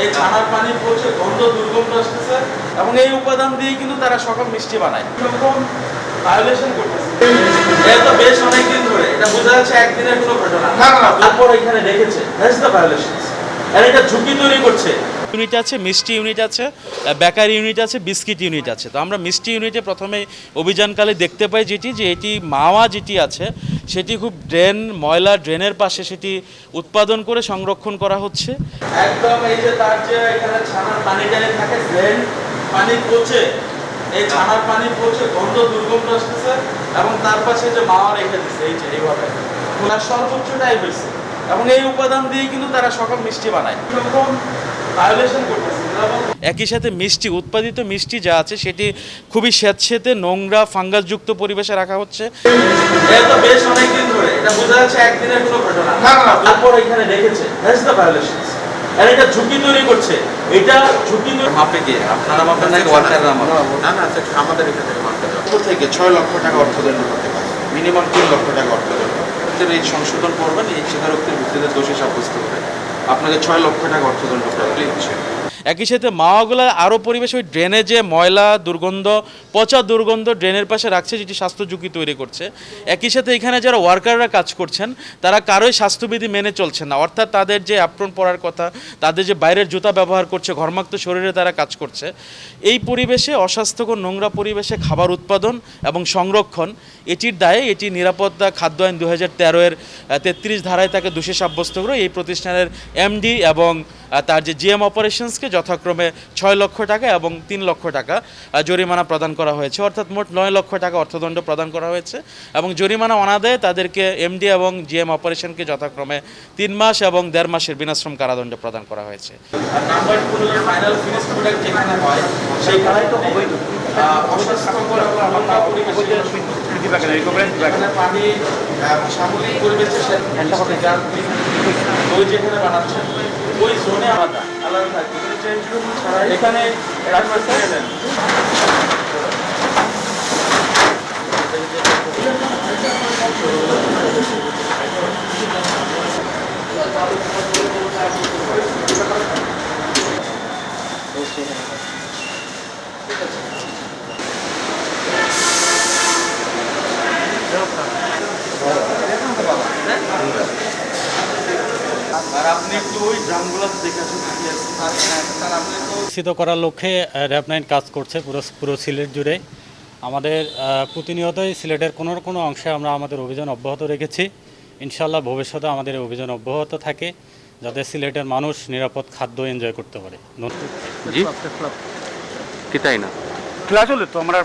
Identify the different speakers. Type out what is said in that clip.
Speaker 1: এই ছানার পানি পড়ছে, গন্ধ দুর্গন্ধ আসতেছে এবং এই উপাদান দিয়ে কিন্তু তারা সকল মিষ্টি বানায়। এরকম ভায়োলেশন করতেছে। এটা তো বেশ অনেকদিন ধরে, এটা বোঝা যাচ্ছে একদিনের কোনো ঘটনা না। তারপর এখানে রেখেছে, দ্যাটস দ্য ভায়োলেশন। আর এটা ঝুঁকি তৈরি করছে। ইউনিট আছে, মিষ্টি ইউনিট আছে, বেকারি ইউনিট আছে, বিস্কিট ইউনিট আছে। তো আমরা মিষ্টি ইউনিটে প্রথমে অভিযানকালে দেখতে পাই যে এটি মাওয়া যেটি আছে সেটি খুব ময়লা ড্রেনের পাশে সেটি উৎপাদন করে সংরক্ষণ করা হচ্ছে। একদম এই যে তার যে এখানে ছানার পানি টানি থাকে, ড্রেন পানি পচে, এই ছানার পানি পচে গন্ধ দুর্গন্ধ আসতেছে এবং তার পাশে যে মাওয়া রেখে দিচ্ছে এই যে এইভাবে সর্বোচ্চটাই হয়েছে এবং এই উপাদান দিয়ে কিন্তু তারা সকল মিষ্টি বানায়। এরকম ভায়োলেশন করতেছে। একই সাথে মিষ্টি, উৎপাদিত মিষ্টি যা আছে সেটি খুবই স্যাঁতসেঁতে নোংরা ফাঙ্গাসযুক্ত পরিবেশে রাখা হচ্ছে। এটা তো বেশ অনেকদিন ধরে, এটা বোঝা যাচ্ছে একদিনের কোনো ঘটনা না। তারপর এখানে রেখেছে, দ্যাটস দ্য ভায়োলেশন। আর এটা ঝুঁকি তৈরি করছে। এটা ঝুঁকি মাপে গিয়ে আপনারা মাপেন নাকি ওয়ার্কাররা মাপেন?
Speaker 2: না আমাদের এখান থেকে মাপতে হবে। থেকে 6 লক্ষ টাকা অর্থদণ্ড করতে পারে, মিনিমাম 3 লক্ষ টাকা অর্থদণ্ড।
Speaker 1: এই সংশোধন করবেন, এই স্বীকারোক্তির ভিত্তিতে দোষী সাব্যস্ত করে আপনাকে 6 লক্ষ টাকা অর্থদণ্ড প্রাপ্তি হচ্ছে। একই সাথে মাওয়াগুলা আরও পরিবেশে ওই ড্রেনে যে ময়লা দুর্গন্ধ, পচা দুর্গন্ধ ড্রেনের পাশে রাখছে যেটি স্বাস্থ্য ঝুঁকি তৈরি করছে। একই সাথে এখানে যারা ওয়ার্কাররা কাজ করছেন তারা কারোই স্বাস্থ্যবিধি মেনে চলছেন না, অর্থাৎ তাদের যে অ্যাপ্রন পরার কথা, তাদের যে বাইরের জুতা ব্যবহার করছে, ঘর্মাক্ত শরীরে তারা কাজ করছে। এই পরিবেশে অস্বাস্থ্যকর নোংরা পরিবেশে খাবার উৎপাদন এবং সংরক্ষণ এটির দায়ে এটি নিরাপত্তা খাদ্য আইন 2013-এর 33 ধারায় তাকে দোষী সাব্যস্ত করে এই প্রতিষ্ঠানের এমডি এবং তার যে জিএম অপারেশনসকে যথাক্রমে 6 লক্ষ টাকা এবং 3 লক্ষ টাকা জরিমানা প্রদান করা হয়েছে, অর্থাৎ মোট 9 লক্ষ টাকা অর্থদণ্ড প্রদান করা হয়েছে এবং জরিমানা অনাদায়ে তাদেরকে এমডি এবং জিএম অপারেশনকে যথাক্রমে 3 মাস এবং 1.5 মাসের বিনাশ্রম কারাদণ্ড প্রদান করা হয়েছে। যেখানে বানাচ্ছেন ওই জোনে আলাদা থাকবে, এখানে
Speaker 3: নিশ্চিত করার লক্ষ্যে র্যাব 9 কাজ করছে পুরো সিলেট জুড়ে। আমাদের প্রতিনিয়তই সিলেটের কোনো অংশে আমরা আমাদের অভিযান অব্যাহত রেখেছি। ইনশাআল্লাহ ভবিষ্যতে আমাদের অভিযান অব্যাহত থাকে যাতে সিলেটের মানুষ নিরাপদ খাদ্য এনজয় করতে পারে।
Speaker 2: জি কি তাই না
Speaker 3: আসলে তো আমরা